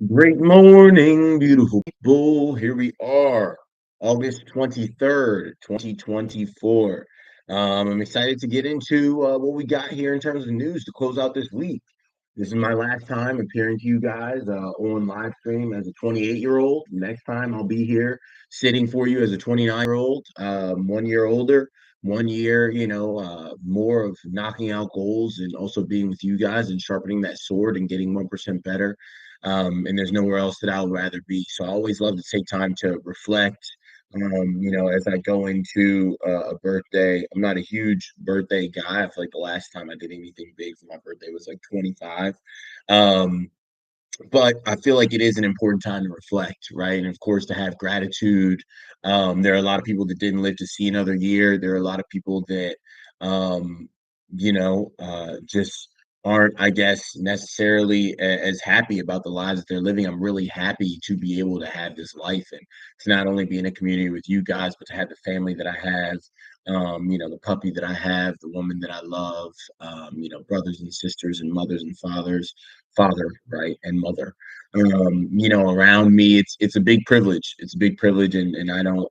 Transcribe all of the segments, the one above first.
Great morning, beautiful people. Here we are, August 23rd, 2024. I'm excited to get into what we got here in terms of news to close out this week. This is my last time appearing to you guys on live stream as a 28-year-old. Next time I'll be here sitting for you as a 29-year-old, 1 year older, 1 year, more of knocking out goals and also being with you guys and sharpening that sword and getting 1% better. And there's nowhere else that I would rather be. So I always love to take time to reflect. As I go into a birthday, I'm not a huge birthday guy. I feel like the last time I did anything big for my birthday was like 25. Um, but I feel like it is an important time to reflect, right? And of course, to have gratitude. There are a lot of people that didn't live to see another year. There are a lot of people that, um, just aren't, I guess, necessarily as happy about the lives that they're living. I'm really happy to be able to have this life and to not only be in a community with you guys, but to have the family that I have. The puppy that I have, the woman that I love, brothers and sisters and mothers and fathers, father, right, and mother. Around me, it's a big privilege. It's a big privilege, and I don't,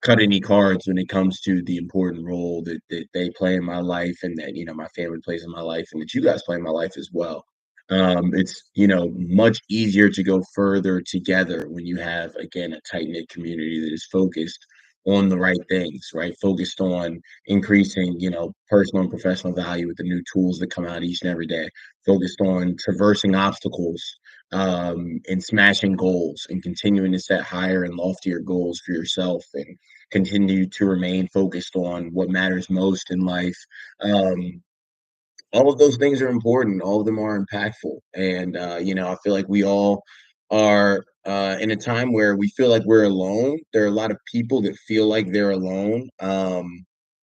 cut any cards when it comes to the important role that they play in my life and that, my family plays in my life and that you guys play in my life as well. It's, much easier to go further together when you have, again, a tight knit community that is focused on the right things, right? Focused on increasing, personal and professional value with the new tools that come out each and every day, focused on traversing obstacles and smashing goals and continuing to set higher and loftier goals for yourself and continue to remain focused on what matters most in life. Um, all of those things are important. All of them are impactful. And, I feel like we all are in a time where we feel like we're alone. There are a lot of people that feel like they're alone.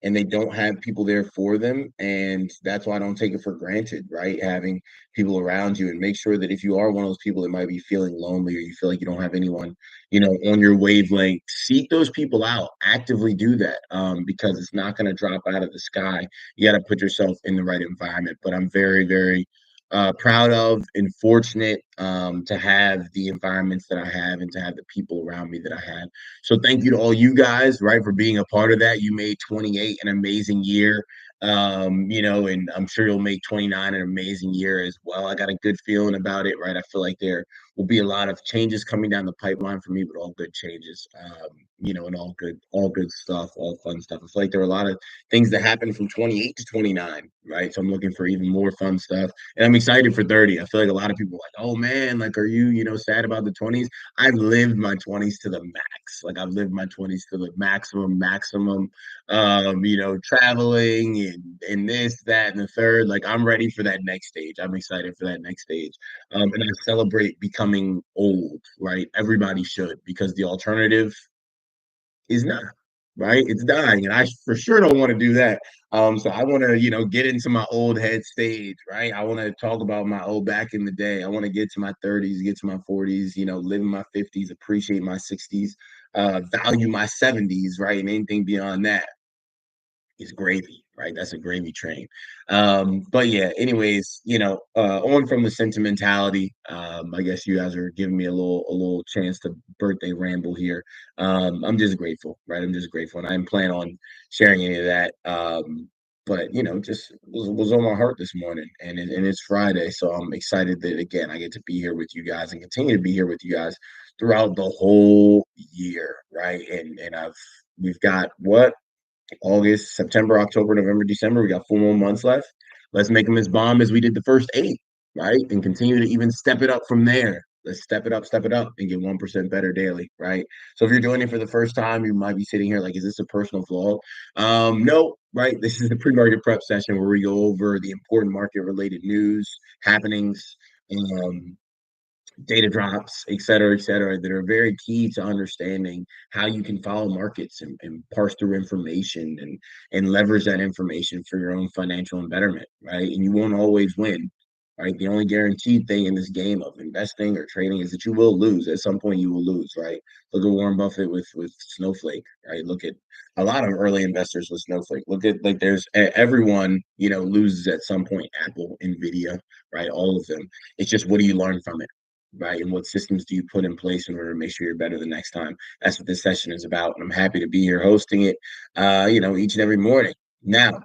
And they don't have people there for them. And that's why I don't take it for granted, right? Having people around you and make sure that if you are one of those people that might be feeling lonely or you feel like you don't have anyone, on your wavelength, seek those people out, actively do that because it's not going to drop out of the sky. You got to put yourself in the right environment. But I'm very, very proud of and fortunate to have the environments that I have and to have the people around me that I have. So thank you to all you guys, right, for being a part of that. You made 28 an amazing year. And I'm sure you'll make 29 an amazing year as well. I got a good feeling about it, right? I feel like there will be a lot of changes coming down the pipeline for me, but all good changes. And all good stuff, all fun stuff. I feel like there are a lot of things that happen from 28 to 29, right? So I'm looking for even more fun stuff. And I'm excited for 30. I feel like a lot of people are like, oh man, like, are you, sad about the 20s? I've lived my 20s to the max. Like, I've lived my 20s to the maximum, traveling and this, that, and the third. Like, I'm ready for that next stage. I'm excited for that next stage. And I celebrate becoming old, right? Everybody should, because the alternative is not, right? It's dying. And I for sure don't want to do that. So I want to, get into my old head stage, right? I want to talk about my old back in the day. I want to get to my 30s, get to my 40s, live in my 50s, appreciate my 60s, value my 70s, right? And anything beyond that is gravy, right? That's a gravy train. But yeah, anyways, on from the sentimentality. I guess you guys are giving me a little chance to birthday ramble here. I'm just grateful, right? I'm just grateful, and I didn't plan on sharing any of that. But just was on my heart this morning, and it's Friday, so I'm excited that again I get to be here with you guys and continue to be here with you guys throughout the whole year, right? And we've got what August, September, October, November, December. We got 4 more months left. Let's make them as bomb as we did the first eight, right? And continue to even step it up from there. Let's step it up, and get 1% better daily, right? So if you're doing it for the first time, you might be sitting here like, is this a personal vlog? No, right? This is the pre-market prep session where we go over the important market-related news, happenings, um, data drops, et cetera, that are very key to understanding how you can follow markets and parse through information and leverage that information for your own financial betterment, right? And you won't always win. right? The only guaranteed thing in this game of investing or trading is that you will lose. At some point, you will lose, right? Look at Warren Buffett with Snowflake, right? Look at a lot of early investors with Snowflake. Look at like there's everyone, loses at some point. Apple, Nvidia, right? All of them. It's just what do you learn from it? Right. And what systems do you put in place in order to make sure you're better the next time? That's what this session is about. And I'm happy to be here hosting it, each and every morning. Now,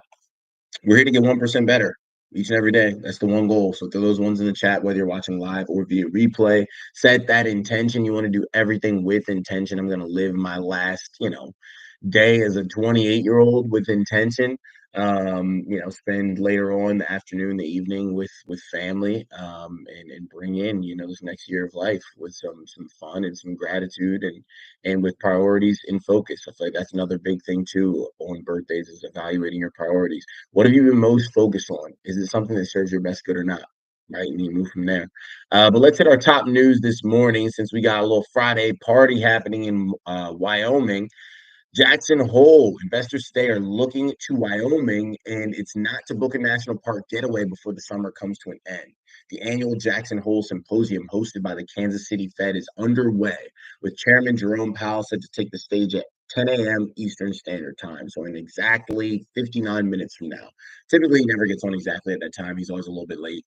we're here to get 1% better each and every day. That's the one goal. So throw those ones in the chat, whether you're watching live or via replay. Set that intention. You want to do everything with intention. I'm going to live my last, day as a 28-year-old with intention. Spend later on the afternoon, the evening with family, and bring in, this next year of life with some fun and some gratitude and with priorities in focus. I feel like that's another big thing too on birthdays is evaluating your priorities. What have you been most focused on? Is it something that serves your best good or not? Right, and you move from there. But let's hit our top news this morning since we got a little Friday party happening in Wyoming. Jackson Hole. Investors today are looking to Wyoming, and it's not to book a national park getaway before the summer comes to an end. The annual Jackson Hole Symposium, hosted by the Kansas City Fed, is underway, with Chairman Jerome Powell set to take the stage at 10 a.m. Eastern Standard Time, so in exactly 59 minutes from now. Typically, he never gets on exactly at that time. He's always a little bit late.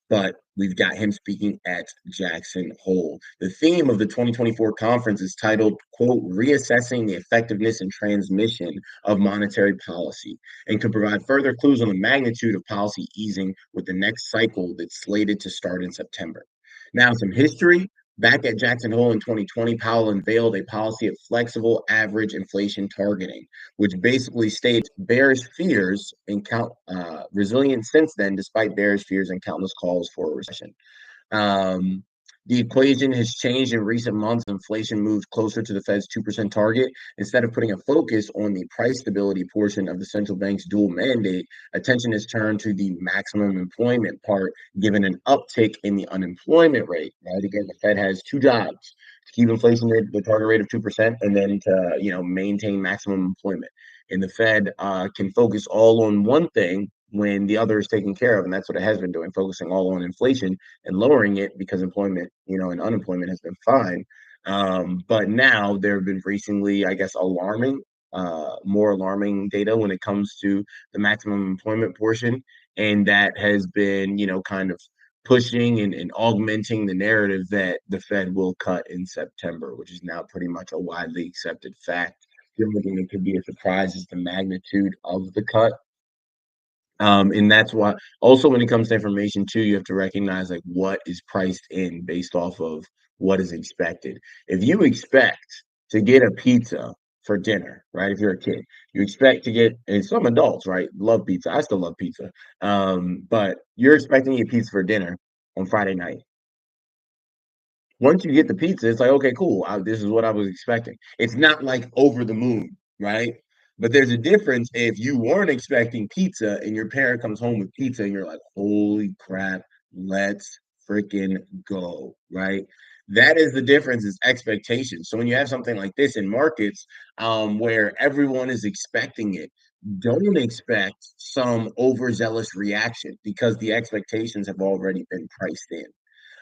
But we've got him speaking at Jackson Hole. The theme of the 2024 conference is titled, quote, Reassessing the Effectiveness and Transmission of Monetary Policy, and could provide further clues on the magnitude of policy easing with the next cycle that's slated to start in September. Now, some history. Back at Jackson Hole in 2020, Powell unveiled a policy of flexible average inflation targeting, which basically states bearish fears and resilient since then, despite bearish fears and countless calls for a recession. Um, the equation has changed in recent months. Inflation moved closer to the Fed's 2% target. Instead of putting a focus on the price stability portion of the central bank's dual mandate, attention has turned to the maximum employment part, given an uptick in the unemployment rate. Right? Again, the Fed has two jobs: to keep inflation rate, the target rate of 2%, and then to maintain maximum employment. And the Fed can focus all on one thing when the other is taken care of, and that's what it has been doing, focusing all on inflation and lowering it because employment, and unemployment has been fine. But now there have been recently, I guess, more alarming data when it comes to the maximum employment portion, and that has been, kind of pushing and augmenting the narrative that the Fed will cut in September, which is now pretty much a widely accepted fact. The only thing that could be a surprise is the magnitude of the cut. And that's why also when it comes to information too, you have to recognize like what is priced in based off of what is expected. If you expect to get a pizza for dinner, right? If you're a kid, you expect to get, and some adults, right, love pizza. I still love pizza. But you're expecting to get pizza for dinner on Friday night. Once you get the pizza, it's like, okay, cool. This is what I was expecting. It's not like over the moon, right? But there's a difference if you weren't expecting pizza and your parent comes home with pizza and you're like, holy crap, let's freaking go, right? That is the difference is expectations. So when you have something like this in markets, where everyone is expecting it, don't expect some overzealous reaction because the expectations have already been priced in.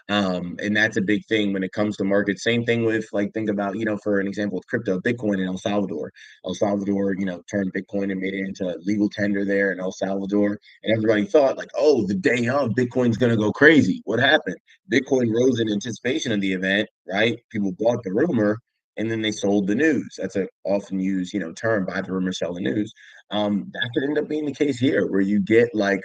And that's a big thing when it comes to markets. Same thing with like think about, for an example with crypto, Bitcoin in El Salvador. El Salvador, turned Bitcoin and made it into legal tender there in El Salvador. And everybody thought like, oh, the day of Bitcoin's gonna go crazy. What happened? Bitcoin rose in anticipation of the event, right? People bought the rumor and then they sold the news. That's a often used, term, buy the rumor, sell the news. That could end up being the case here where you get like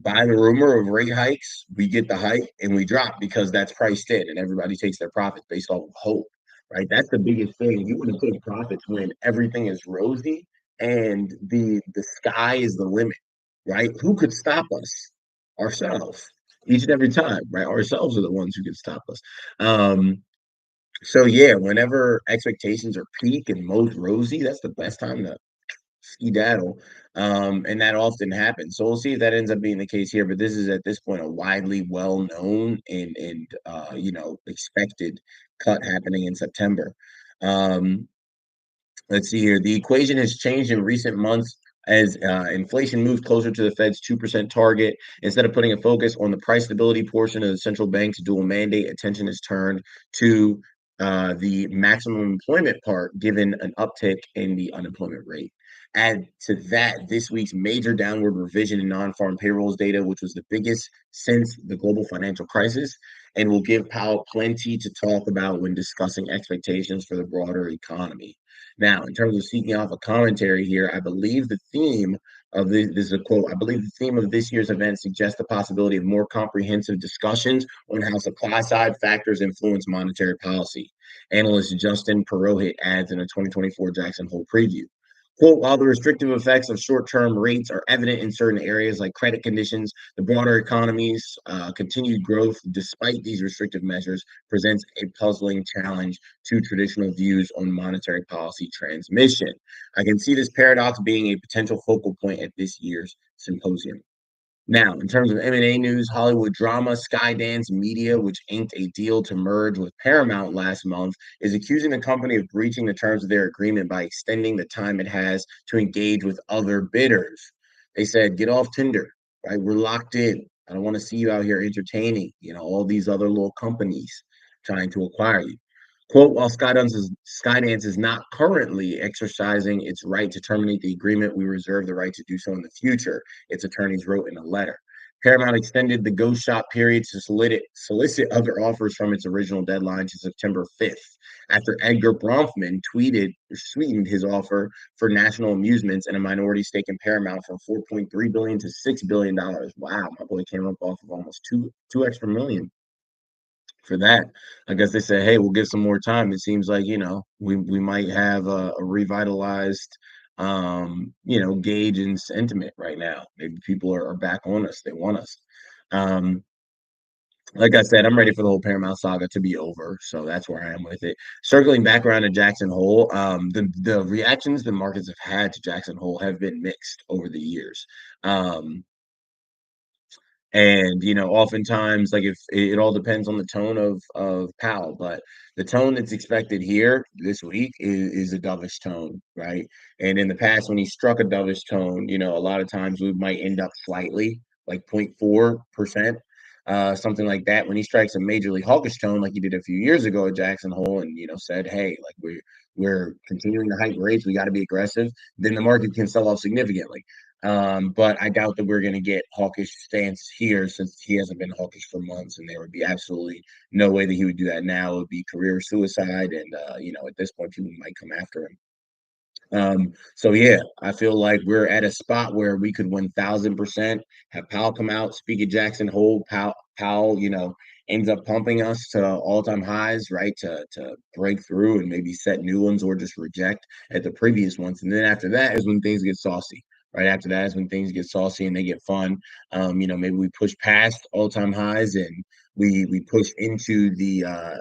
buy the rumor of rate hikes, we get the hike and we drop because that's priced in and everybody takes their profits based off of hope, right? That's the biggest thing. You want to take profits when everything is rosy and the sky is the limit, right? Who could stop us? Ourselves. Each and every time, right? Ourselves are the ones who can stop us. So yeah, whenever expectations are peak and most rosy, that's the best time to skedaddle. And that often happens. So we'll see if that ends up being the case here. But this is at this point a widely well known and expected cut happening in September. Um, let's see here. The equation has changed in recent months. as inflation moves closer to the Fed's 2% target. Instead of putting a focus on the price stability portion of the central bank's dual mandate, attention is turned to the maximum employment part, given an uptick in the unemployment rate. Add to that this week's major downward revision in non-farm payrolls data, which was the biggest since the global financial crisis, and will give Powell plenty to talk about when discussing expectations for the broader economy. Now, in terms of seeking off a commentary here, I believe the theme of this is a quote. I believe the theme of this year's event suggests the possibility of more comprehensive discussions on how supply side factors influence monetary policy. Analyst Justin Perohit adds in a 2024 Jackson Hole preview. Quote, while the restrictive effects of short term rates are evident in certain areas like credit conditions, the broader economy's continued growth, despite these restrictive measures, presents a puzzling challenge to traditional views on monetary policy transmission. I can see this paradox being a potential focal point at this year's symposium. Now, in terms of M&A news, Hollywood drama Skydance Media, which inked a deal to merge with Paramount last month, is accusing the company of breaching the terms of their agreement by extending the time it has to engage with other bidders. They said, get off Tinder, right? We're locked in. I don't want to see you out here entertaining, all these other little companies trying to acquire you. Quote, while Skydance is not currently exercising its right to terminate the agreement, we reserve the right to do so in the future, its attorneys wrote in a letter. Paramount extended the ghost shop period to solicit other offers from its original deadline to September 5th, after Edgar Bronfman sweetened his offer for National Amusements and a minority stake in Paramount from $4.3 billion to $6 billion. Wow, my boy came up off of almost two extra million for that. I guess they said, hey, we'll give some more time. It seems like, we might have a revitalized gauge and sentiment right now. Maybe people are back on us. They want us. Um, like I said, I'm ready for the whole Paramount saga to be over. So that's where I am with it. Circling back around to Jackson Hole, the reactions the markets have had to Jackson Hole have been mixed over the years. And oftentimes, like if it all depends on the tone of Powell, but the tone that's expected here this week is a dovish tone, right? And in the past, when he struck a dovish tone, a lot of times we might end up slightly, like 0.4%, something like that. When he strikes a majorly hawkish tone, like he did a few years ago at Jackson Hole, and said, hey, like we're continuing to hike rates, we got to be aggressive, then the market can sell off significantly. But I doubt that we're going to get hawkish stance here since he hasn't been hawkish for months, and there would be absolutely no way that he would do that now. It would be career suicide, and at this point, people might come after him. So yeah, I feel like we're at a spot where we could 1,000% have Powell come out, speak at Jackson Hole. Powell, ends up pumping us to all-time highs, right? To break through and maybe set new ones or just reject at the previous ones. And then after that is when things get saucy. Right after that is when things get saucy and they get fun. Maybe we push past all-time highs and we push into the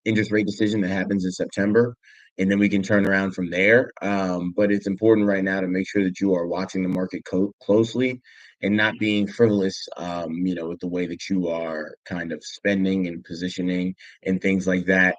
interest rate decision that happens in September, and then we can turn around from there. But it's important right now to make sure that you are watching the market closely and not being frivolous, with the way that you are kind of spending and positioning and things like that.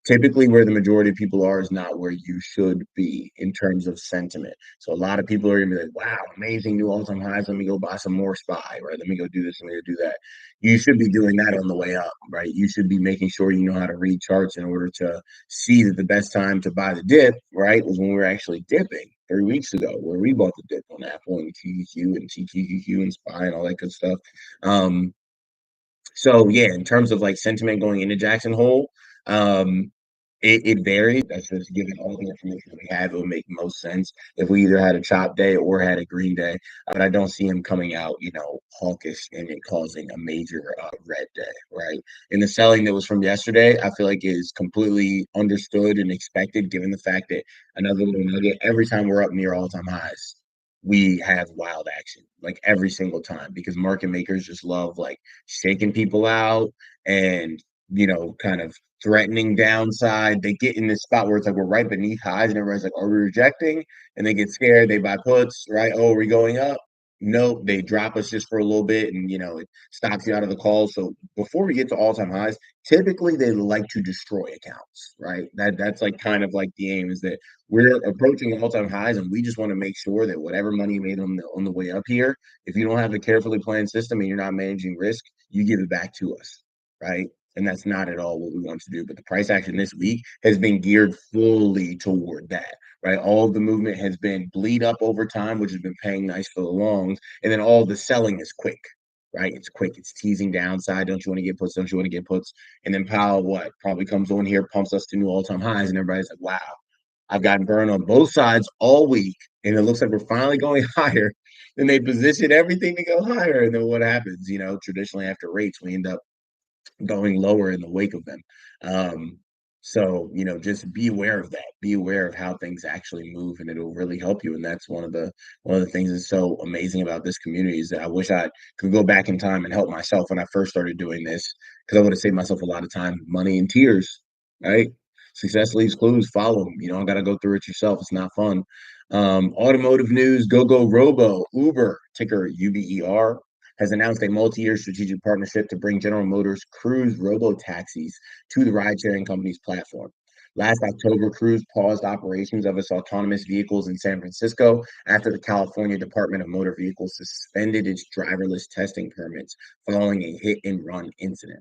Typically, where the majority of people are is not where you should be in terms of sentiment. So a lot of people are gonna be like, "Wow, amazing new all-time highs. Let me go buy some more SPY, right? Let me go do this. Let me go do that." You should be doing that on the way up, right? You should be making sure you know how to read charts in order to see that the best time to buy the dip, right, was when we were actually dipping 3 weeks ago, where we bought the dip on Apple and QQQ and TQQQ and SPY and all that good stuff. Um, so yeah, in terms of like sentiment going into Jackson Hole, um, it varied. That's just given all the information we have, it would make most sense if we either had a chop day or had a green day. But I don't see him coming out, hawkish and it causing a major red day, right? And the selling that was from yesterday, I feel like is completely understood and expected, given the fact that another little nugget, every time we're up near all-time highs, we have wild action, like every single time, because market makers just love like shaking people out and kind of threatening downside. They get in this spot where it's like we're right beneath highs, and everybody's like, "Are we rejecting?" And they get scared. They buy puts, right? Oh, are we going up? no, they drop us just for a little bit and, it stops you out of the call. So before we get to all-time highs, typically they like to destroy accounts, right? That's like kind of like the aim is that we're approaching all-time highs and we just want to make sure that whatever money you made on the way up here, if you don't have a carefully planned system and you're not managing risk, you give it back to us, right? And that's not at all what we want to do. But the price action this week has been geared fully toward that, right? All of the movement has been bleed up over time, which has been paying nice for the longs, and then all the selling is quick, right? It's quick. It's teasing downside. Don't you want to get puts? Don't you want to get puts? And then Powell, what probably comes on here, pumps us to new all-time highs, and everybody's like, "Wow, I've gotten burned on both sides all week, and it looks like we're finally going higher." Then they position everything to go higher, and then what happens? Traditionally after rates, we end up going lower in the wake of them. Um, so, just be aware of that. Be aware of how things actually move, and it'll really help you. And that's one of the things that's so amazing about this community is that I wish I could go back in time and help myself when I first started doing this, because I would have saved myself a lot of time, money, and tears. Right? Success leaves clues. Follow them. You don't got to go through it yourself. It's not fun. Automotive news: Go Robo, Uber, ticker UBER, has announced a multi-year strategic partnership to bring General Motors Cruise robo-taxis to the ride-sharing company's platform. Last October, Cruise paused operations of its autonomous vehicles in San Francisco after the California Department of Motor Vehicles suspended its driverless testing permits following a hit-and-run incident.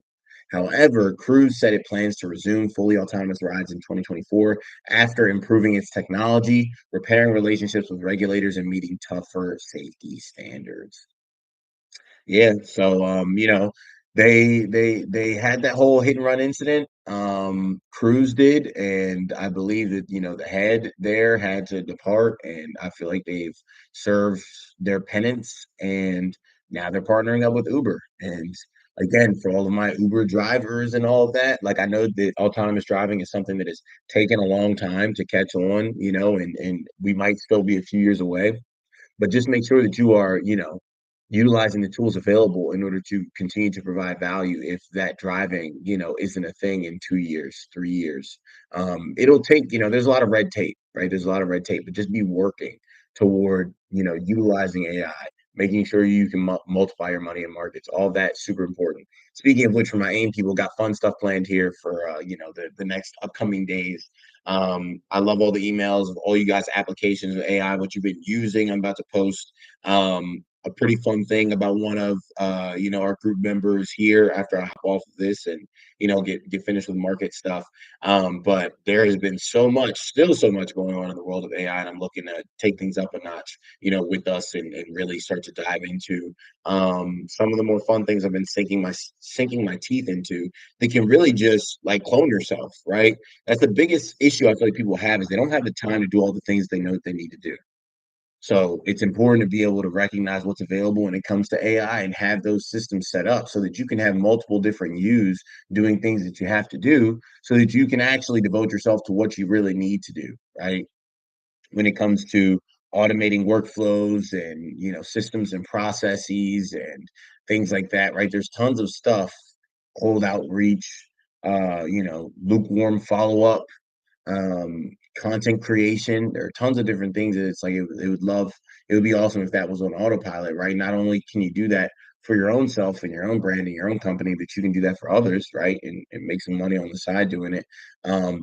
However, Cruise said it plans to resume fully autonomous rides in 2024 after improving its technology, repairing relationships with regulators, and meeting tougher safety standards. Yeah, so they had that whole hit and run incident. Cruz did, and I believe that the head there had to depart, and I feel like they've served their penance, and now they're partnering up with Uber. And again, for all of my Uber drivers and all of that, like I know that autonomous driving is something that has taken a long time to catch on, and we might still be a few years away, but just make sure that you are, utilizing the tools available in order to continue to provide value if that driving, isn't a thing in 2 years, 3 years. It'll take, there's a lot of red tape, right? There's a lot of red tape, but just be working toward, utilizing AI, making sure you can multiply your money in markets. All that super important. Speaking of which, for my AIM people, got fun stuff planned here for, the next upcoming days. I love all the emails of all you guys' applications of AI, what you've been using. I'm about to post a pretty fun thing about one of our group members here after I hop off of this and get finished with market stuff. But there has been still so much going on in the world of AI, and I'm looking to take things up a notch, with us and really start to dive into some of the more fun things I've been sinking my teeth into that can really just like clone yourself, right? That's the biggest issue I feel like people have is they don't have the time to do all the things they know that they need to do. So it's important to be able to recognize what's available when it comes to AI and have those systems set up so that you can have multiple different yous doing things that you have to do so that you can actually devote yourself to what you really need to do, right? When it comes to automating workflows and systems and processes and things like that, right? There's tons of stuff, cold outreach, lukewarm follow-up, content creation. There are tons of different things that it's like it would be awesome if that was on autopilot, right? Not only can you do that for your own self and your own brand and your own company, but you can do that for others, right? And make some money on the side doing it.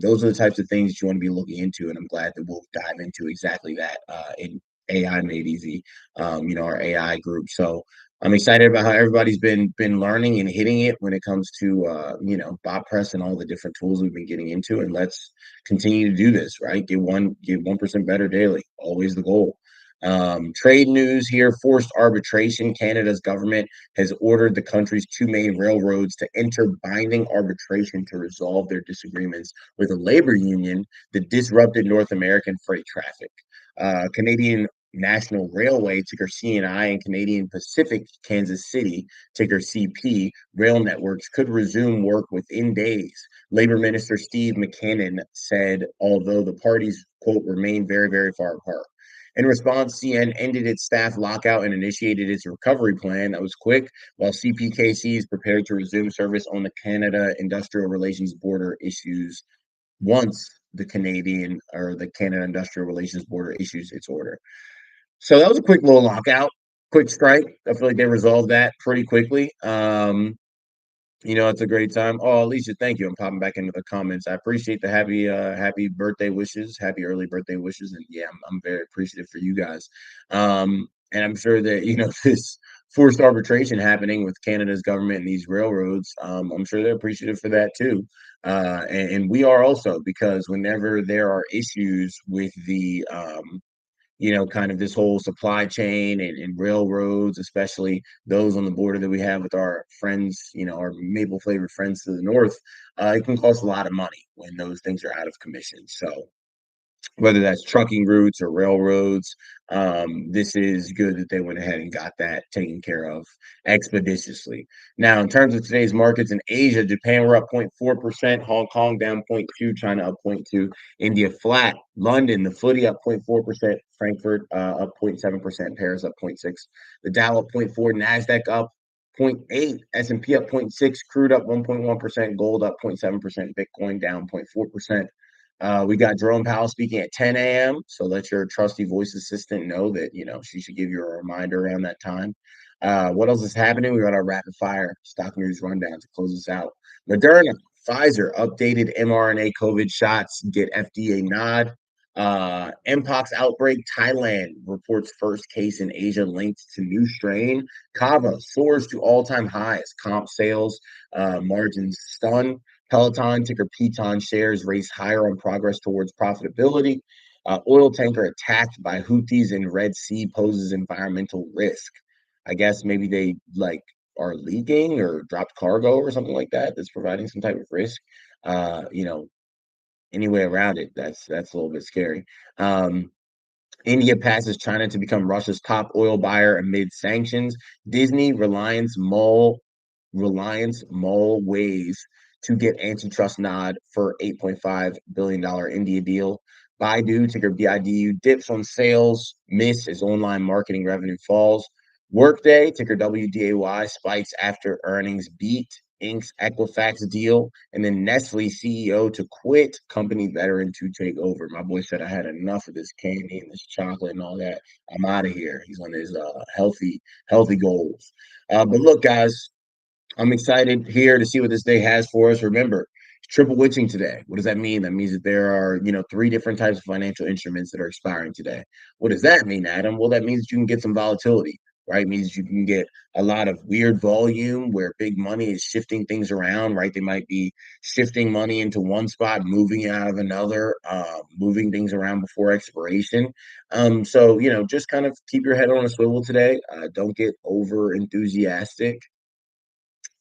Those are the types of things that you want to be looking into, and I'm glad that we'll dive into exactly that in AI Made Easy, our AI group. So I'm excited about how everybody's been learning and hitting it when it comes to bot press and all the different tools we've been getting into. And let's continue to do this, right? Get 1% better daily. Always the goal. Trade news here: forced arbitration. Canada's government has ordered the country's two main railroads to enter binding arbitration to resolve their disagreements with a labor union that disrupted North American freight traffic. Canadian National Railway, ticker CNI, and Canadian Pacific Kansas City, ticker CP, rail networks could resume work within days. Labor Minister Steve McKinnon said, although the parties, quote, remain very, very far apart. In response, CN ended its staff lockout and initiated its recovery plan that was quick, while CPKC is prepared to resume service on the Canada Industrial Relations Border issues once the Canada Industrial Relations Border issues its order. So that was a quick little lockout. quick strike. I feel like they resolved that pretty quickly. It's a great time. Oh, Alicia, thank you. I'm popping back into the comments. I appreciate the happy birthday wishes, happy early birthday wishes, and yeah, I'm very appreciative for you guys. And I'm sure that this forced arbitration happening with Canada's government and these railroads. I'm sure they're appreciative for that too. And we are also, because whenever there are issues with the kind of this whole supply chain and railroads, especially those on the border that we have with our friends, our maple flavored friends to the north, it can cost a lot of money when those things are out of commission. So whether that's trucking routes or railroads. This is good that they went ahead and got that taken care of expeditiously. Now, in terms of today's markets in Asia, Japan we're up 0.4%, Hong Kong down 0.2, China up 0.2, India flat, London, the footy up 0.4%, Frankfurt up 0.7%, Paris up 0.6, the Dow up 0.4, NASDAQ up 0.8, S&P up 0.6, crude up 1.1%, gold up 0.7%, Bitcoin down 0.4%. We got Jerome Powell speaking at 10 a.m. So let your trusty voice assistant know that, she should give you a reminder around that time. What else is happening? We got our rapid fire stock news rundown to close us out. Moderna, Pfizer, updated mRNA COVID shots get FDA nod. Mpox outbreak, Thailand reports first case in Asia linked to new strain. Kava soars to all-time highs. Comp sales margins stun. Peloton, ticker Peloton shares race higher on progress towards profitability. Oil tanker attacked by Houthis in Red Sea poses environmental risk. I guess maybe they are leaking or dropped cargo or something like that that's providing some type of risk. Uh, you know, any way around it, that's a little bit scary. India passes China to become Russia's top oil buyer amid sanctions. Disney, Reliance Mall ways to get antitrust nod for $8.5 billion India deal. Baidu, ticker BIDU, dips on sales, miss as online marketing revenue falls. Workday, ticker WDAY, spikes after earnings beat. Inc.'s Equifax deal, and then Nestle CEO to quit, company veteran to take over. My boy said I had enough of this candy and this chocolate and all that. I'm out of here. He's on his healthy goals. But look, guys, I'm excited here to see what this day has for us. Remember, triple witching today. What does that mean? That means that there are, three different types of financial instruments that are expiring today. What does that mean, Adam? Well, that means that you can get some volatility, right? It means you can get a lot of weird volume where big money is shifting things around, right? They might be shifting money into one spot, moving it out of another, moving things around before expiration. So, just kind of keep your head on a swivel today. Don't get over enthusiastic,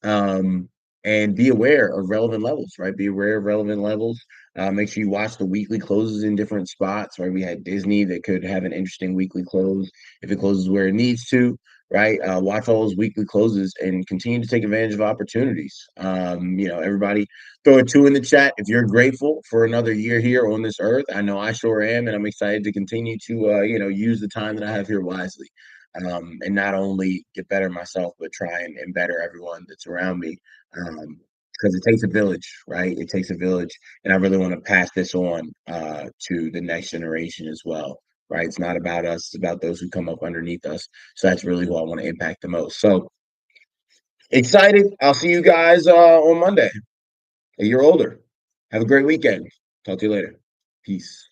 um, and be aware of relevant levels, right? Be aware of relevant levels. Make sure you watch the weekly closes in different spots, right? We had Disney that could have an interesting weekly close if it closes where it needs to, right? Watch all those weekly closes and continue to take advantage of opportunities. Everybody throw a two in the chat if you're grateful for another year here on this earth. I know I sure am, and I'm excited to continue to, use the time that I have here wisely, and not only get better myself, but try and better everyone that's around me. Because it takes a village, right? It takes a village, and I really want to pass this on to the next generation as well, right? It's not about us; it's about those who come up underneath us. So that's really who I want to impact the most. So excited! I'll see you guys on Monday. A year older. Have a great weekend. Talk to you later. Peace.